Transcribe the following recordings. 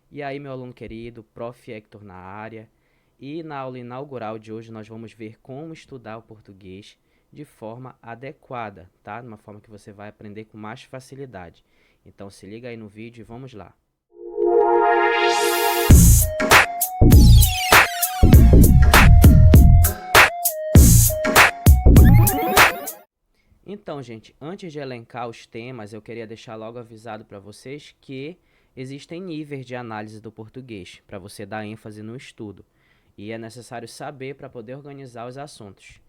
E aí, meu aluno querido, Prof. Hector na área. E na aula inaugural de hoje nós vamos ver como estudar o português de forma adequada, tá? De uma forma que você vai aprender com mais facilidade. Então se liga aí no vídeo e vamos lá. Então, gente, antes de elencar os temas, eu queria deixar logo avisado para vocês que existem níveis de análise do português, para você dar ênfase no estudo. E é necessário saber para poder organizar os assuntos.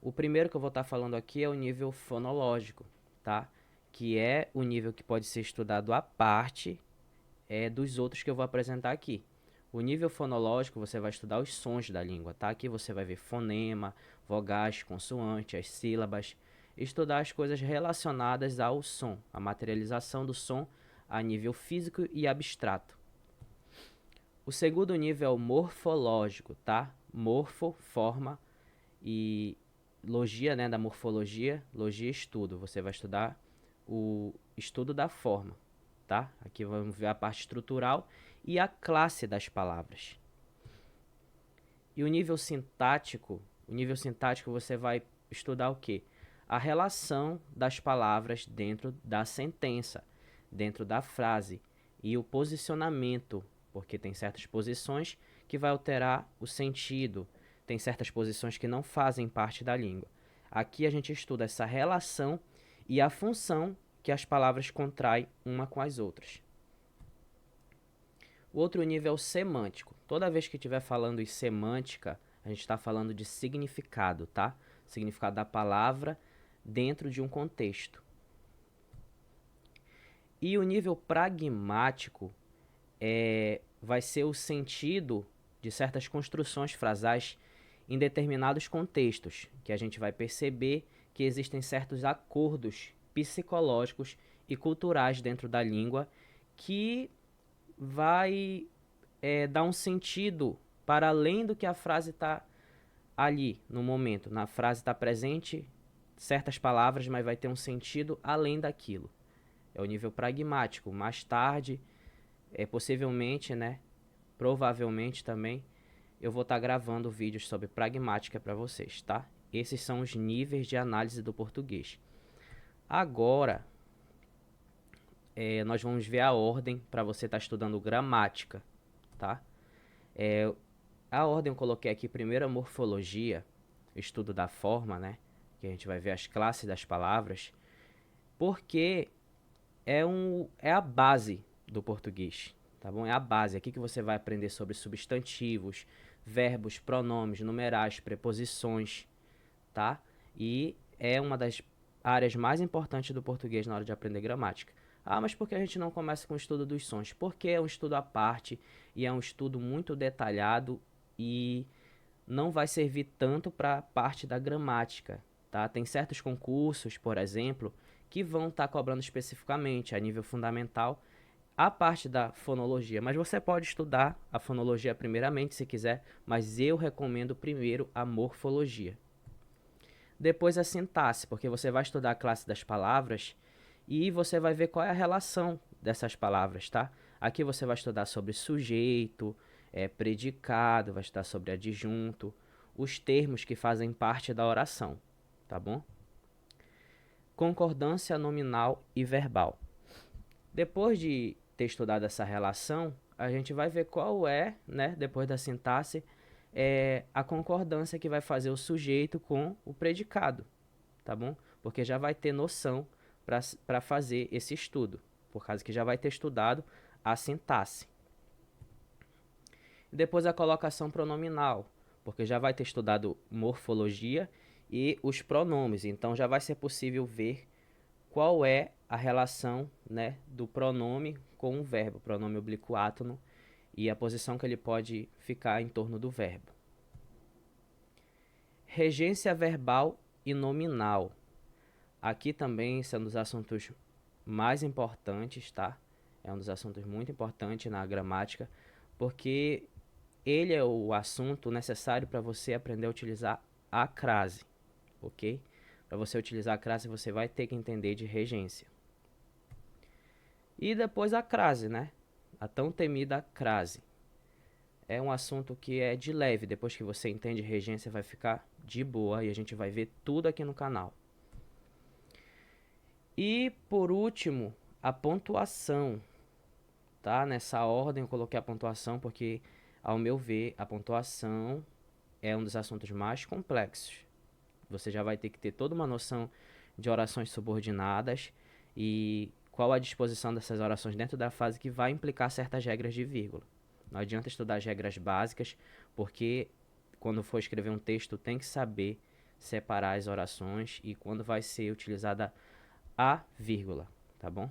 O primeiro que eu vou estar falando aqui é o nível fonológico, tá? Que é o nível que pode ser estudado à parte dos outros que eu vou apresentar aqui. O nível fonológico, você vai estudar os sons da língua, tá? Aqui você vai ver fonema, vogais, consoante, as sílabas, estudar as coisas relacionadas ao som, a materialização do som a nível físico e abstrato. O segundo nível é o morfológico, tá? Morfo, forma, e logia, né, da morfologia, logia estudo. Você vai estudar o estudo da forma, tá? Aqui vamos ver a parte estrutural e a classe das palavras. E o nível sintático você vai estudar o quê? A relação das palavras dentro da sentença, dentro da frase e o posicionamento, porque tem certas posições que vai alterar o sentido, tem certas posições que não fazem parte da língua. Aqui a gente estuda essa relação e a função que as palavras contraem uma com as outras. O outro nível é o semântico. Toda vez que estiver falando em semântica, a gente está falando de significado, tá? Significado da palavra dentro de um contexto. E o nível pragmático vai ser o sentido de certas construções frasais em determinados contextos, que a gente vai perceber que existem certos acordos psicológicos e culturais dentro da língua que vai dar um sentido para além do que a frase está ali no momento. Na frase está presente certas palavras, mas vai ter um sentido além daquilo. É o nível pragmático. Mais tarde, possivelmente, né, provavelmente também, eu vou estar gravando vídeos sobre pragmática para vocês, tá? Esses são os níveis de análise do português. Agora, nós vamos ver a ordem para você estar estudando gramática, tá? A ordem eu coloquei aqui primeiro a morfologia, estudo da forma, né? Que a gente vai ver as classes das palavras, porque é a base do português, tá bom? É a base. Aqui que você vai aprender sobre substantivos, verbos, pronomes, numerais, preposições, tá? E é uma das áreas mais importantes do português na hora de aprender gramática. Ah, mas por que a gente não começa com o estudo dos sons? Porque é um estudo à parte e é um estudo muito detalhado e não vai servir tanto para a parte da gramática, tá? Tem certos concursos, por exemplo, que vão estar cobrando especificamente a nível fundamental a parte da fonologia, mas você pode estudar a fonologia primeiramente se quiser, mas eu recomendo primeiro a morfologia. Depois a sintaxe, porque você vai estudar a classe das palavras e você vai ver qual é a relação dessas palavras, tá? Aqui você vai estudar sobre sujeito, predicado, vai estudar sobre adjunto, os termos que fazem parte da oração, tá bom? Concordância nominal e verbal. Depois de ter estudado essa relação, a gente vai ver qual é, né, depois da sintaxe, a concordância que vai fazer o sujeito com o predicado, tá bom? Porque já vai ter noção para fazer esse estudo, por causa que já vai ter estudado a sintaxe. E depois a colocação pronominal, porque já vai ter estudado morfologia e os pronomes, então já vai ser possível ver qual é a relação, né, do pronome com o verbo, pronome oblíquo átono, e a posição que ele pode ficar em torno do verbo. Regência verbal e nominal. Aqui também esse é um dos assuntos mais importantes, tá? É um dos assuntos muito importantes na gramática, porque ele é o assunto necessário para você aprender a utilizar a crase, ok? Para você utilizar a crase, você vai ter que entender de regência. E depois a crase, né? a tão temida crase. É um assunto que é de leve, depois que você entende regência vai ficar de boa e a gente vai ver tudo aqui no canal. E por último, a pontuação, tá? Nessa ordem eu coloquei a pontuação porque, ao meu ver, a pontuação é um dos assuntos mais complexos. Você já vai ter que ter toda uma noção de orações subordinadas e qual a disposição dessas orações dentro da frase que vai implicar certas regras de vírgula. Não adianta estudar as regras básicas, porque quando for escrever um texto tem que saber separar as orações e quando vai ser utilizada a vírgula, tá bom?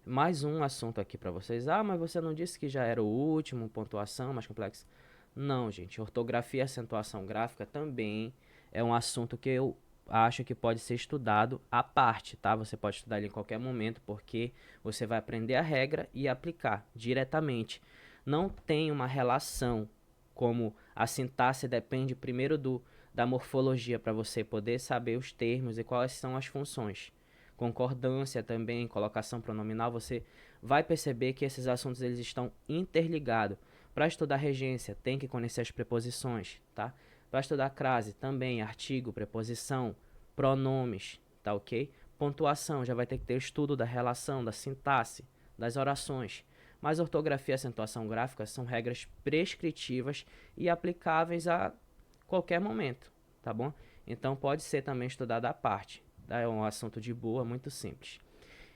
Mais um assunto aqui para vocês. Ah, mas você não disse que já era o último, pontuação mais complexa? Não, gente. Ortografia e acentuação gráfica também é um assunto que eu acho que pode ser estudado à parte, tá? Você pode estudar ele em qualquer momento, porque você vai aprender a regra e aplicar diretamente. Não tem uma relação como a sintaxe depende primeiro da morfologia para você poder saber os termos e quais são as funções. Concordância também, colocação pronominal, você vai perceber que esses assuntos eles estão interligados. Para estudar regência, tem que conhecer as preposições, tá? Para estudar crase, também artigo, preposição, pronomes, tá ok? Pontuação, já vai ter que ter o estudo da relação, da sintaxe, das orações. Mas ortografia e acentuação gráfica são regras prescritivas e aplicáveis a qualquer momento, tá bom? Então pode ser também estudado à parte. Tá? É um assunto de boa, muito simples.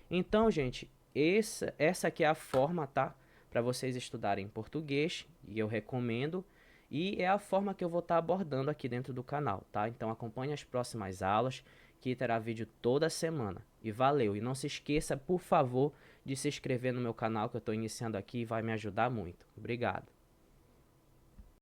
Então, gente, essa aqui é a forma, tá? Para vocês estudarem português, e eu recomendo. E é a forma que eu vou estar abordando aqui dentro do canal, tá? Então acompanhe as próximas aulas, que terá vídeo toda semana. E valeu! E não se esqueça, por favor, de se inscrever no meu canal, que eu estou iniciando aqui e vai me ajudar muito. Obrigado!